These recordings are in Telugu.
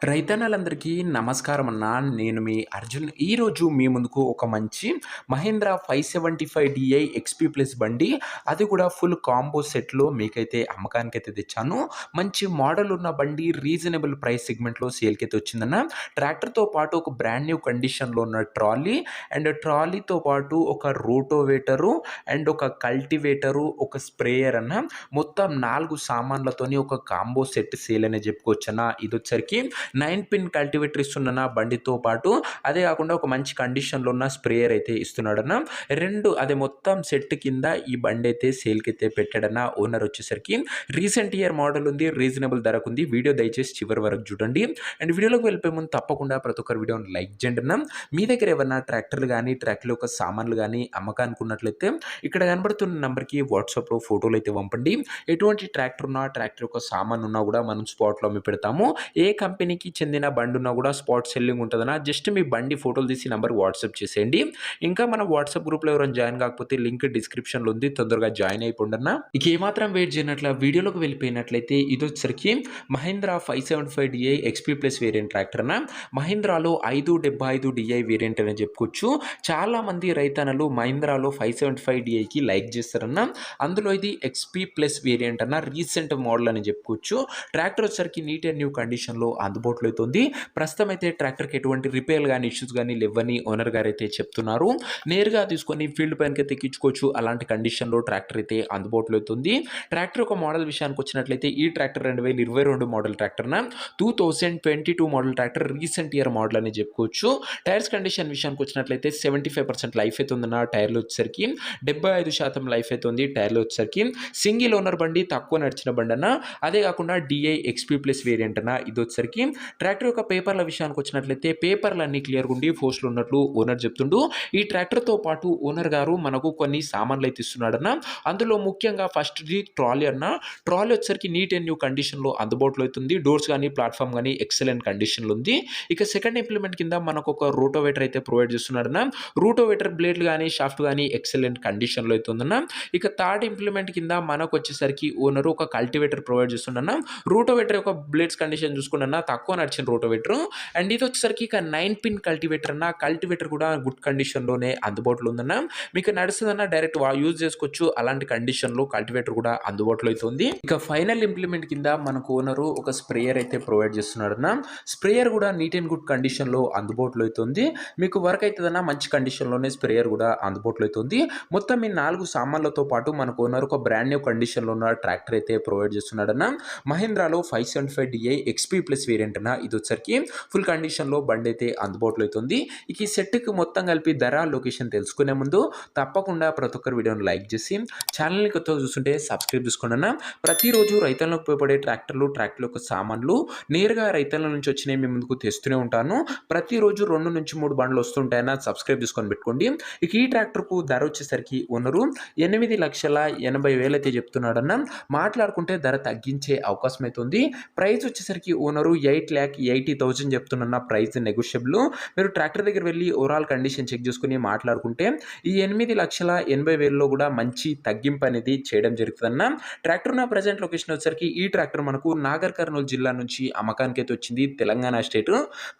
రైతన్నలందరికీ నమస్కారం అన్న. నేను మీ అర్జున్. ఈరోజు మీ ముందుకు ఒక మంచి మహీంద్రా 575 ఎక్స్‌పీ ప్లస్ బండి, అది కూడా ఫుల్ కాంబో సెట్‌లో మీకైతే అమ్మకానికైతే తెచ్చాను. మంచి మోడల్ ఉన్న బండి రీజనబుల్ ప్రైస్ సెగ్మెంట్‌లో సేల్‌కైతే వచ్చిందన్న. ట్రాక్టర్‌తో పాటు ఒక బ్రాండ్ న్యూ కండిషన్‌లో ఉన్న ట్రాలీ అండ్ ట్రాలీతో పాటు ఒక రోటోవేటరు అండ్ ఒక కల్టివేటరు, ఒక స్ప్రేయర్ అన్న. మొత్తం 4 సామాన్లతోని ఒక కాంబో సెట్ సేల్ అనే చెప్పుకోవచ్చన్న. ఇదొచ్చేసరికి 9 పిన్ కల్టివేటర్ ఇస్తున్నాడన్న బండితో పాటు. అదే కాకుండా ఒక మంచి కండిషన్‌లో ఉన్న స్ప్రేయర్ అయితే ఇస్తున్నాడన్న. 2 అదే మొత్తం సెట్ కింద ఈ బండైతే సేల్‌కైతే పెట్టాడన్న. ఓనర్ వచ్చేసరికి రీసెంట్ ఇయర్ మోడల్ ఉంది. రీజనబుల్ ధరకుంది. వీడియో దయచేసి చివరి వరకు చూడండి. అండ్ వీడియోలోకి వెళ్ళిపోయే ముందు తప్పకుండా ప్రతి ఒక్కరు వీడియోని లైక్ చేయండి అన్న. మీ దగ్గర ఏమన్నా ట్రాక్టర్లు గానీ, ట్రాక్టర్ యొక్క సామాన్లు గానీ అమ్మకానికి ఉన్నట్లయితే ఇక్కడ కనబడుతున్న నంబర్‌కి వాట్సాప్‌లో ఫోటోలు అయితే పంపండి. ఎటువంటి ట్రాక్టర్ ఉన్నా, ట్రాక్టర్ యొక్క సామాన్ ఉన్నా కూడా మనం స్పాట్‌లో అమ్మి పెడతాము. ఏ కంపెనీకి చెందిన బండి ఉన్నా కూడా స్పాట్ సెల్లింగ్ ఉంటదన్న. జస్ట్ మీ బండి ఫోటోలు తీసి నంబర్‌కి వాట్సాప్ చేసేయండి. ఇంకా మన వాట్సాప్ గ్రూప్‌లో ఎవరైనా జాయిన్ కాకపోతే లింక్ డిస్క్రిప్షన్‌లో ఉంది. తొందరగా జాయిన్ అయిపోండన్న. ఇక ఏమాత్రం వెయిట్ చేయనట్ల వీడియోలోకి వెళ్ళిపోయినట్లయితే ఇదొచ్చేసరికి Mahindra 575 XP plus variant tractor అన్న. మహీంద్రాలో 575 డిఐ వేరియంట్ అని చెప్పుకోవచ్చు. చాలా మంది రైతన్నలు మహీంద్రాలో 575 లైక్ చేస్తారన్న. అందులో ఇది ఎక్స్‌పీ ప్లస్ వేరియంట్ అన్న. రీసెంట్ మోడల్ అని చెప్పుకోవచ్చు. ట్రాక్టర్ వచ్చేసరికి నీట్ అండ్ న్యూ కండిషన్‌లో అందుబాటులో అయితే ఉంది. ప్రస్తుతం అయితే ట్రాక్టర్‌కి ఎటువంటి రిపేర్లు గానీ, ఇష్యూస్ గానీ లేవని ఓనర్ గారు అయితే చెప్తున్నారు. నేరుగా తీసుకొని ఫీల్డ్ పైనకైతే ఎక్కించుకోవచ్చు. అలాంటి కండిషన్‌లో ట్రాక్టర్ అయితే అందుబాటులో అయితే ఉంది. ట్రాక్టర్ యొక్క మోడల్ విషయానికి వచ్చినట్లయితే ఈ ట్రాక్టర్ 2022 మోడల్ ట్రాక్టర్‌న. 2022 model tractor recent year model అని చెప్పుకోవచ్చు. టైర్స్ కండిషన్ విషయానికి వచ్చినట్లయితే 75% లైఫ్ అయితే ఉందన్న. టైర్లు వచ్చేసరికి 75% లైఫ్ అయితే ఉంది. టైర్లు వచ్చేసరికి సింగిల్ ఓనర్ బండి, తక్కువ నడిచిన బండి అన్న. అదే కాకుండా డిఐ ఎక్స్‌పీ ప్లస్ వేరియంట్ అన్న. ఇది వచ్చేసరికి ట్రాక్టర్ యొక్క పేపర్ల విషయానికి వచ్చినట్లయితే పేపర్లు అన్ని క్లియర్గా ఉండి పోస్టులు ఉన్నట్లు ఓనర్ చెప్తుండు. ఈ ట్రాక్టర్తో పాటు ఓనర్ గారు మనకు కొన్ని సామాన్లు అయితే ఇస్తున్నాడన్న. అందులో ముఖ్యంగా ఫస్ట్‌ది ట్రాలీ అన్న. ట్రాలీ వచ్చేసరికి నీట్ అండ్ న్యూ కండిషన్‌లో అందుబాటులో అవుతుంది. డోర్స్ కానీ, ప్లాట్‌ఫామ్ కానీ ఎక్సలెంట్ కండిషన్‌లో ఉంది. ఇక సెకండ్ ఇంప్లిమెంట్ కింద మనకు ఒక రోటోవేటర్ అయితే ప్రొవైడ్ చేస్తున్నాడన్న. రోటోవేటర్ బ్లేడ్లు కానీ, షాఫ్ట్ కానీ ఎక్సలెంట్ కండిషన్‌లో అయితే ఉందన్న. ఇక థర్డ్ ఇంప్లిమెంట్ కింద మనకు వచ్చేసరికి ఓనరు ఒక కల్టివేటర్ ప్రొవైడ్ చేస్తుండన్న. రోటోవేటర్ యొక్క బ్లేడ్స్ కండిషన్ చూసుకున్న తక్కువ నడిచిన రోటోవేటర్. అండ్ ఇది వచ్చేసరికి ఇక 9 పిన్ కల్టివేటర్ అన్న. కల్టివేటర్ కూడా గుడ్ కండిషన్‌లోనే అందుబాటులో ఉందన్న. మీకు నడుస్తుందన్న డైరెక్ట్ యూజ్ చేసుకోవచ్చు. అలాంటి కండిషన్‌లో కల్టివేటర్ కూడా అందుబాటులో అయితే ఉంది. ఇక ఫైనల్ ఇంప్లిమెంట్ కింద మనకు ఓనరు ఒక స్ప్రేయర్ అయితే ప్రొవైడ్ చేస్తున్నాడన్న. స్ప్రేయర్ కూడా నీట్ అండ్ గుడ్ కండిషన్‌లో అందుబాటులో అయితే ఉంది. మీకు వర్క్ అవుతుందన్న. మంచి కండిషన్‌లోనే స్ప్రేయర్ కూడా అందుబాటులో అయితే ఉంది. మొత్తం ఈ 4 సామాన్లతో పాటు మనకు ఓనర్ ఒక బ్రాండ్ న్యూ కండిషన్‌లో ఉన్న ట్రాక్టర్ అయితే ప్రొవైడ్ చేస్తున్నాడన్న. మహీంద్రాలో 575 ఎక్స్‌పీ ప్లస్ వేరియంట్ అన్న. ఇది వచ్చేసరికి ఫుల్ కండిషన్‌లో బండి అయితే అందుబాటులో అవుతుంది. ఇక ఈ సెట్‌కి మొత్తం కలిపి ధర, లొకేషన్ తెలుసుకునే ముందు తప్పకుండా ప్రతి ఒక్కరు వీడియోని లైక్ చేసి ఛానల్‌ని కొత్తగా చూస్తుంటే సబ్స్క్రైబ్ చేసుకోండి అన్న. ప్రతిరోజు రైతులకు ఉపయోగపడే ట్రాక్టర్ల యొక్క సామాన్లు నేరుగా రైతుల నుంచి వచ్చినవి మీ ముందుకు తెస్తూనే ఉంటాను. ప్రతిరోజు 2-3 బండ్లు వస్తుంటాయన్న. సబ్స్క్రైబ్ చేసుకొని పెట్టుకోండి. ఇక ఈ ట్రాక్టర్కు ధర వచ్చేసరికి ఓనరు 8,80,000 అయితే చెప్తున్నాడన్న. మాట్లాడుకుంటే ధర తగ్గించే అవకాశం అయితే ఉంది. ప్రైస్ వచ్చేసరికి ఓనరు 8,80,000 చెప్తున్న. Price negotiable. మీరు ట్రాక్టర్ దగ్గర వెళ్ళి ఓవరాల్ కండిషన్ చెక్ చేసుకుని మాట్లాడుకుంటే ఈ 8,80,000లో కూడా మంచి తగ్గింపు అనేది చేయడం జరుగుతుందన్న. ట్రాక్టర్ ఉన్న ప్రజెంట్ లొకేషన్ వచ్చేసరికి ఈ ట్రాక్టర్ మనకు నాగర్ కర్నూలు జిల్లా నుంచి అమ్మకానికి అయితే వచ్చింది. Telangana state.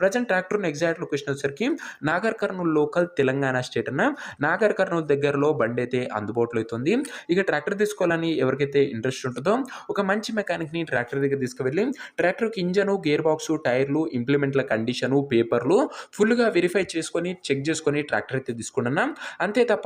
Present tractor exact location వచ్చేసరికి నాగర్ కర్నూలు లోకల్, తెలంగాణ స్టేట్ అన్న. నాగర్ కర్నూలు దగ్గరలో బండి అయితే అందుబాటులో అవుతుంది. ఇక ట్రాక్టర్ తీసుకోవాలని ఎవరికైతే ఇంట్రెస్ట్ ఉంటుందో ఒక మంచి మెకానిక్ని ట్రాక్టర్ దగ్గర తీసుకువెళ్ళి ట్రాక్టర్కి ఇంజను, గేర్ బాక్సు, టైర్లు, ఇంప్లిమెంట్ల కండిషను, పేపర్లు ఫుల్గా వెరిఫై చేసుకొని చెక్ చేసుకొని ట్రాక్టర్ అయితే తీసుకున్నాం. అంతే తప్ప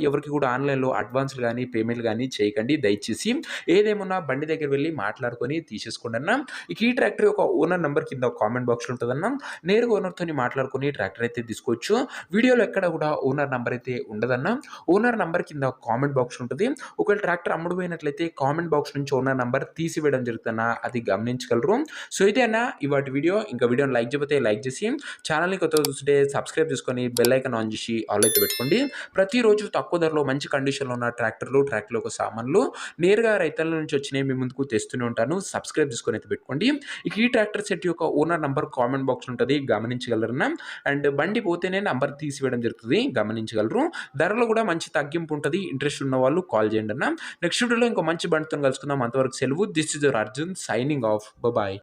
ఎవరికి కూడా ఆన్లైన్లో అడ్వాన్స్లు కానీ, పేమెంట్లు కానీ చేయకండి దయచేసి. ఏదేమన్నా బండి దగ్గర వెళ్ళి మాట్లాడుకొని తీసేసుకోండి అన్న. ఇక ఈ ట్రాక్టర్ యొక్క ఓనర్ నెంబర్ కింద కామెంట్ బాక్స్లో ఉంటుందన్న. నేరుగా ఓనర్తో మాట్లాడుకొని ట్రాక్టర్ అయితే తీసుకోవచ్చు. వీడియోలో ఎక్కడ కూడా ఓనర్ నెంబర్ అయితే ఉండదన్న. ఓనర్ నెంబర్ కింద కామెంట్ బాక్స్ ఉంటుంది. ఒకవేళ ట్రాక్టర్ అమ్ముడుపోయినట్లయితే కామెంట్ బాక్స్ నుంచి ఓనర్ నెంబర్ తీసివేయడం జరుగుతుందన్న. అది గమనించగలరు. సో ఇదే అన్న ఇవాటి వీడియో. ఇంకా వీడియోని లైక్ చేయకపోతే లైక్ చేసి ఛానల్ని కొత్తగా చూస్తుంటే సబ్స్క్రైబ్ చేసుకొని బెల్ ఐకాన్ ఆన్ చేసి ఆల్ అయితే పెట్టుకోండి. ప్రతిరోజు తక్కువ ధరలో మంచి కండిషన్లో ఉన్న ట్రాక్టర్లు యొక్క సామాన్లు నేరుగా రైతుల నుంచి వచ్చినవి మీ ముందుకు తెస్తూనే ఉంటాను. సబ్స్క్రైబ్ చేసుకొని అయితే పెట్టుకోండి. ఇక ఈ ట్రాక్టర్ సెట్ యొక్క ఓనర్ నంబర్ కామెంట్ బాక్స్ ఉంటుంది, గమనించగలరన్నా. అండ్ బండి పోతేనే నంబర్ తీసివేయడం జరుగుతుంది, గమనించగలరు. ధరలో కూడా మంచి తగ్గింపు ఉంటుంది. ఇంట్రెస్ట్ ఉన్న వాళ్ళు కాల్ చేయండి అన్న. నెక్స్ట్ వీడియోలో ఇంకో మంచి బండితో కలుసుకుందాం. అంతవరకు సెలవు. This is your Arjun signing off. Bye.